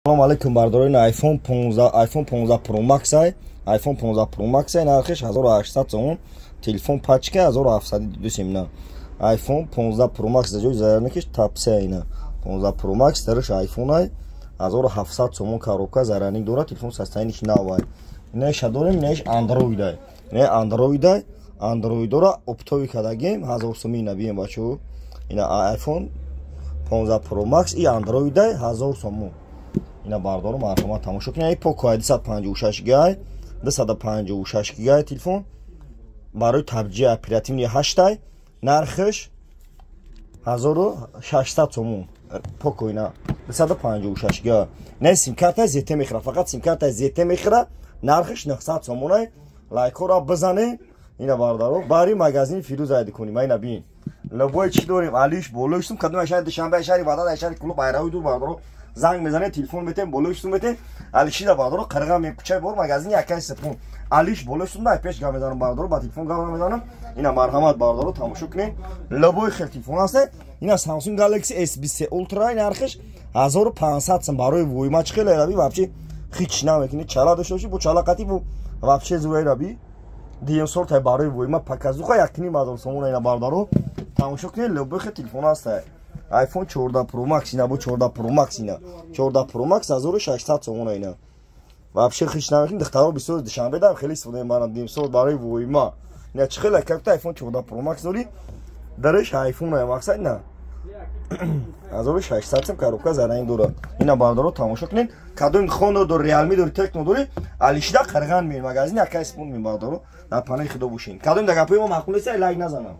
Assalomu alaykum bardorin. iPhone 15 Pro Max ай. iPhone 15 Pro Max ай нархиш 1800 сомон. Телефон пачка 1702 сомон. iPhone 15 Pro Max за ҷои зарарникиш тапсе айна. 15 Pro Max дараш iPhone ай 1700 сомон коробка зараник дора. Телефон састайниш навай. Ина шадорим неш Android ай. Не Android ай. Android дора оптови кадагем 1000 сомон набием бачо. Ина iPhone 15 Pro Max и Android ай 1000 сомон. Ина бардору марҳамат тамошо кунед. Poco 256 гигабайт 256 гигабайт телефон барои табҷиҳ оперативни 8 ай нархиш 1600 сомон. Poco ина 256 гигабайт. Не сим-карта ZTE мехӯрад, фақат сим-карта ZTE мехӯрад. Нархиш 900 сомон ай. Лайкҳоро бизанед. Ина бардору бари магазини Фирӯз айди кунем. Айна бин. Лабой чӣ дорем? Алиш болоштум кадом шаҳри Душанбе, шаҳри Вадан, шаҳри Кулуб, Байравӣ дур бардору занг мезанед, телефон метем, болоштум метем. Алишида бардору қирға мекучай бор магазини якай сепун. Алиш болоштум да пеш гам мезанам бардору ба телефон гам мезанам. Ина марҳамат бардору тамошо кунед. Лабой хел телефон аст. Ина Samsung Galaxy S23 Ultra нархиш 1500 сом барои воймач хеле раби вообще хич намекунед. Чала дошта боши бо чалақати бо вообще зуай раби. Дием тай барои войма паказуха 1500 сомон ина бардору тамошо кунед. Лабой хел телефон аст. iPhone 14 Pro Max ина бо 14 Pro Max ина 14 Pro Max 1600 сомон ина. Вообще хич намекунед. Духтаро бисёр Душанбе дам хеле истифода мебарам дием сол барои войма. Ина чӣ хеле капта iPhone 14 Pro Max дори дараш iPhone ай мақсад ина 1600 сом коробка заранг дора. Ина бардоро тамошо кунед. Кадом Honor дори, Realme дори, Tecno дори. Алишида қирған мин магазин якай спун мин бардоро. Дар панаи худо бошин. Кадом да гапои мо маъқул нест, лайк назанам.